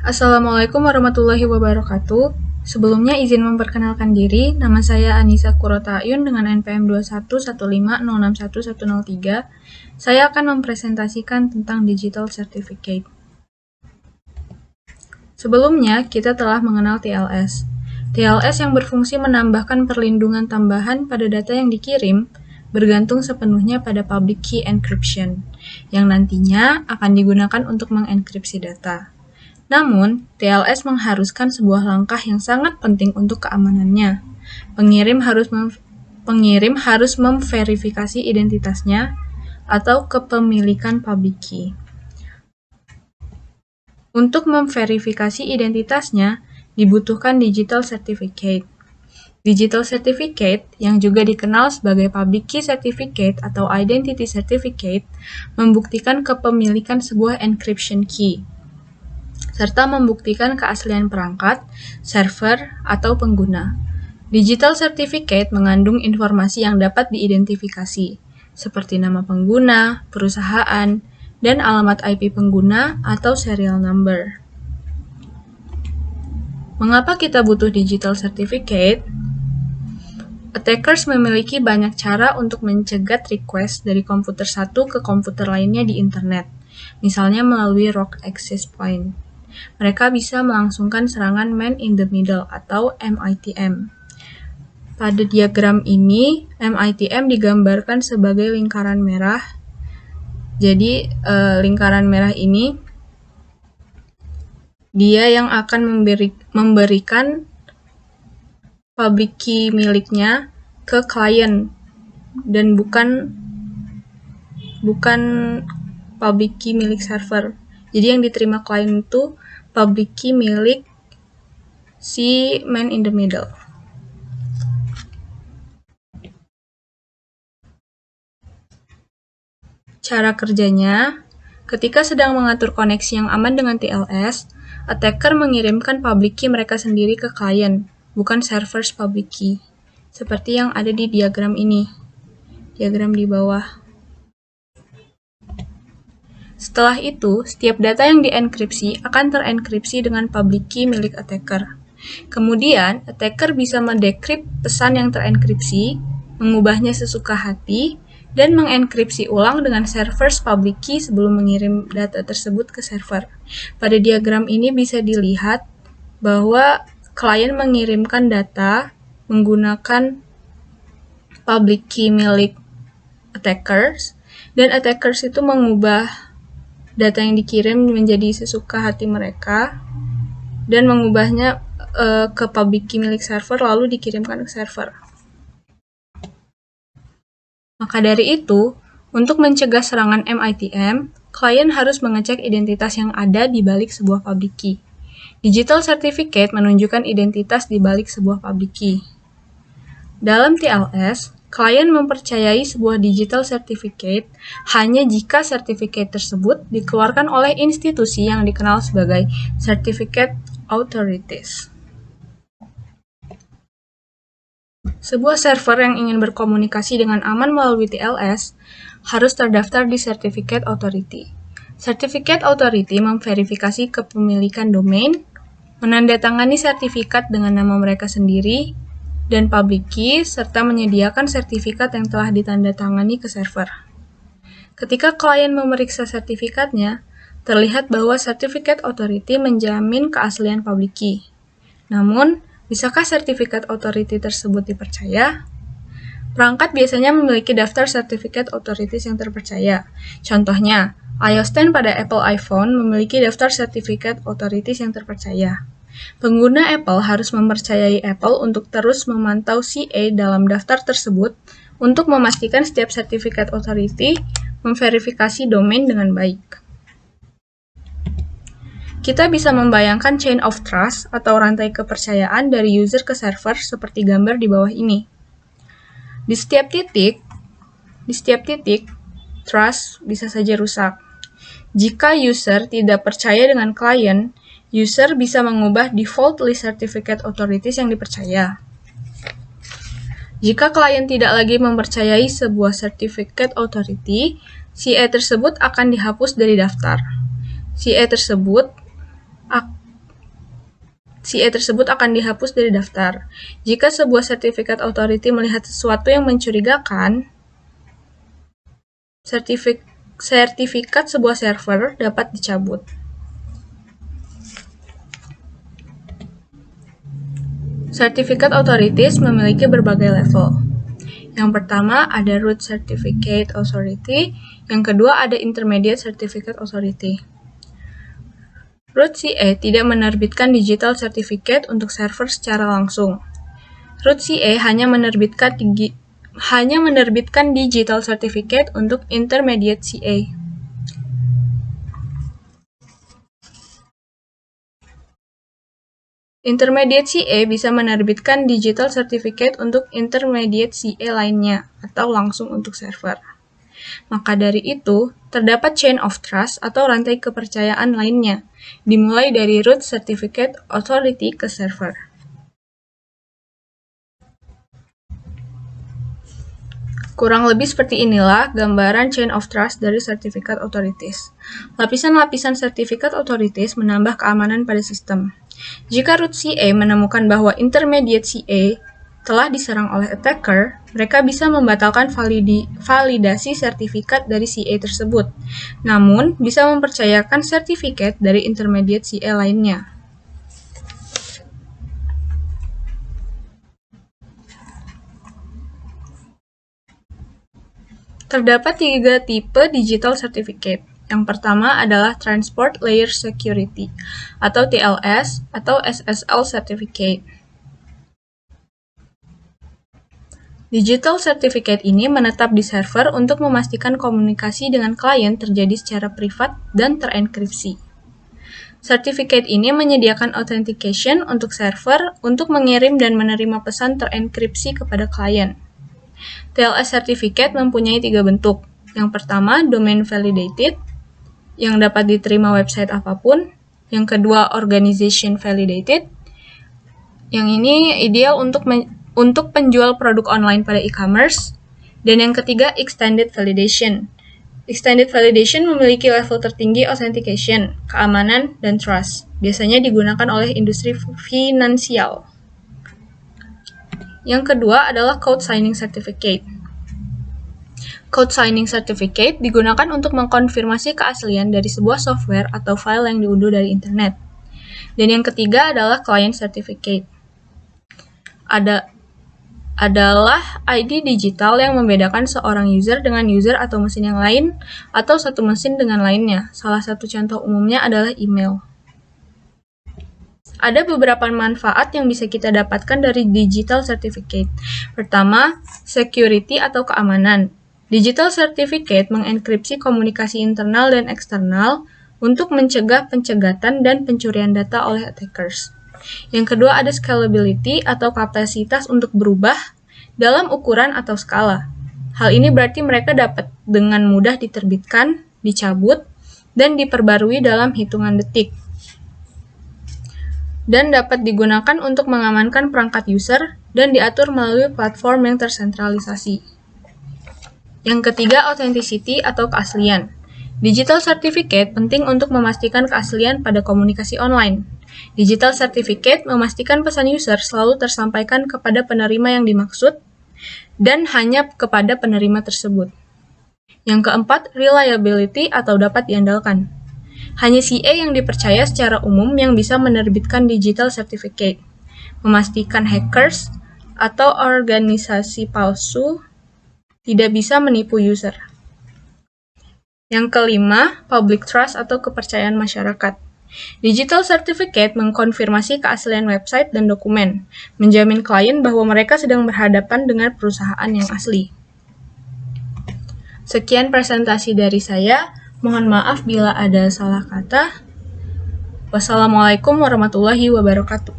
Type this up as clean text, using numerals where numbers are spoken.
Assalamualaikum warahmatullahi wabarakatuh. Sebelumnya izin memperkenalkan diri, nama saya Anissa Kurota Ayun dengan NPM 21150611103. Saya akan mempresentasikan tentang Digital Certificate. Sebelumnya, kita telah mengenal TLS. TLS yang berfungsi menambahkan perlindungan tambahan pada data yang dikirim bergantung sepenuhnya pada public key encryption, yang nantinya akan digunakan untuk mengenkripsi data. Namun, TLS mengharuskan sebuah langkah yang sangat penting untuk keamanannya. Pengirim harus memverifikasi identitasnya atau kepemilikan public key. Untuk memverifikasi identitasnya, dibutuhkan Digital Certificate. Digital Certificate, yang juga dikenal sebagai Public Key Certificate atau Identity Certificate, membuktikan kepemilikan sebuah encryption key, serta membuktikan keaslian perangkat, server, atau pengguna. Digital Certificate mengandung informasi yang dapat diidentifikasi, seperti nama pengguna, perusahaan, dan alamat IP pengguna atau serial number. Mengapa kita butuh Digital Certificate? Attackers memiliki banyak cara untuk mencegat request dari komputer satu ke komputer lainnya di internet, misalnya melalui rogue access point. Mereka bisa melangsungkan serangan man in the middle atau MITM. Pada diagram ini, MITM digambarkan sebagai lingkaran merah. Jadi, lingkaran merah ini dia yang akan memberikan public key miliknya ke klien dan bukan public key milik server. Jadi yang diterima klien itu public key milik si man in the middle. Cara kerjanya, ketika sedang mengatur koneksi yang aman dengan TLS, attacker mengirimkan public key mereka sendiri ke klien, bukan server's public key, seperti yang ada di diagram ini, diagram di bawah. Setelah itu, setiap data yang dienkripsi akan terenkripsi dengan public key milik attacker. Kemudian, attacker bisa mendekrip pesan yang terenkripsi, mengubahnya sesuka hati, dan mengenkripsi ulang dengan server's public key sebelum mengirim data tersebut ke server. Pada diagram ini bisa dilihat bahwa klien mengirimkan data menggunakan public key milik attackers, dan attackers itu mengubah data yang dikirim menjadi sesuka hati mereka dan mengubahnya ke public key milik server lalu dikirimkan ke server. Maka dari itu, untuk mencegah serangan MITM, klien harus mengecek identitas yang ada di balik sebuah public key. Digital Certificate menunjukkan identitas di balik sebuah public key. Dalam TLS, klien mempercayai sebuah Digital Certificate hanya jika sertifikat tersebut dikeluarkan oleh institusi yang dikenal sebagai Certificate Authorities. Sebuah server yang ingin berkomunikasi dengan aman melalui TLS harus terdaftar di Certificate Authority. Certificate Authority memverifikasi kepemilikan domain, menandatangani sertifikat dengan nama mereka sendiri, dan public key, serta menyediakan sertifikat yang telah ditandatangani ke server. Ketika klien memeriksa sertifikatnya, terlihat bahwa Certificate Authority menjamin keaslian public key. Namun, bisakah Certificate Authority tersebut dipercaya? Perangkat biasanya memiliki daftar Certificate Authorities yang terpercaya. Contohnya, iOS X pada Apple iPhone memiliki daftar Certificate Authorities yang terpercaya. Pengguna Apple harus mempercayai Apple untuk terus memantau CA dalam daftar tersebut untuk memastikan setiap Certificate Authority memverifikasi domain dengan baik. Kita bisa membayangkan chain of trust atau rantai kepercayaan dari user ke server seperti gambar di bawah ini. Di setiap titik, trust bisa saja rusak. Jika user tidak percaya dengan klien, user bisa mengubah default list Certificate Authorities yang dipercaya. Jika klien tidak lagi mempercayai sebuah Certificate Authority, CA tersebut akan dihapus dari daftar. CA tersebut CA tersebut akan dihapus dari daftar. Jika sebuah sertifikat authority melihat sesuatu yang mencurigakan, sertifikat sebuah server dapat dicabut. Sertifikat authorities memiliki berbagai level. Yang pertama ada root certificate authority, yang kedua ada intermediate certificate authority. Root CA tidak menerbitkan digital certificate untuk server secara langsung. Root CA hanya menerbitkan digital certificate untuk intermediate CA. Intermediate CA bisa menerbitkan digital certificate untuk intermediate CA lainnya atau langsung untuk server. Maka dari itu, terdapat chain of trust atau rantai kepercayaan lainnya, dimulai dari root certificate authority ke server. Kurang lebih seperti inilah gambaran chain of trust dari certificate authorities. Lapisan-lapisan certificate authorities menambah keamanan pada sistem. Jika root CA menemukan bahwa intermediate CA telah diserang oleh attacker, mereka bisa membatalkan validasi sertifikat dari CA tersebut, namun bisa mempercayakan sertifikat dari intermediate CA lainnya. Terdapat 3 tipe digital certificate. Yang pertama adalah Transport Layer Security, atau TLS, atau SSL Certificate. Digital Certificate ini menetap di server untuk memastikan komunikasi dengan klien terjadi secara privat dan terenkripsi. Certificate ini menyediakan authentication untuk server untuk mengirim dan menerima pesan terenkripsi kepada klien. TLS Certificate mempunyai 3 bentuk. Yang pertama, Domain Validated, yang dapat diterima website apapun. Yang kedua, Organization Validated, yang ini ideal untuk penjual produk online pada e-commerce. Dan yang ketiga, Extended Validation. Extended Validation memiliki level tertinggi authentication, keamanan, dan trust. Biasanya digunakan oleh industri finansial. Yang kedua adalah Code Signing Certificate. Code Signing Certificate digunakan untuk mengkonfirmasi keaslian dari sebuah software atau file yang diunduh dari internet. Dan yang ketiga adalah Client Certificate. Adalah ID digital yang membedakan seorang user dengan user atau mesin yang lain, atau satu mesin dengan lainnya. Salah satu contoh umumnya adalah email. Ada beberapa manfaat yang bisa kita dapatkan dari digital certificate. Pertama, security atau keamanan. Digital certificate mengenkripsi komunikasi internal dan eksternal untuk mencegah pencegatan dan pencurian data oleh attackers. Yang kedua ada scalability atau kapasitas untuk berubah dalam ukuran atau skala. Hal ini berarti mereka dapat dengan mudah diterbitkan, dicabut, dan diperbarui dalam hitungan detik. Dan dapat digunakan untuk mengamankan perangkat user dan diatur melalui platform yang tersentralisasi. Yang ketiga, authenticity atau keaslian. Digital certificate penting untuk memastikan keaslian pada komunikasi online. Digital certificate memastikan pesan user selalu tersampaikan kepada penerima yang dimaksud dan hanya kepada penerima tersebut. Yang keempat, reliability atau dapat diandalkan. Hanya CA yang dipercaya secara umum yang bisa menerbitkan digital certificate, memastikan hackers atau organisasi palsu tidak bisa menipu user. Yang kelima, public trust atau kepercayaan masyarakat. Digital certificate mengkonfirmasi keaslian website dan dokumen, menjamin klien bahwa mereka sedang berhadapan dengan perusahaan yang asli. Sekian presentasi dari saya. Mohon maaf bila ada salah kata. Wassalamualaikum warahmatullahi wabarakatuh.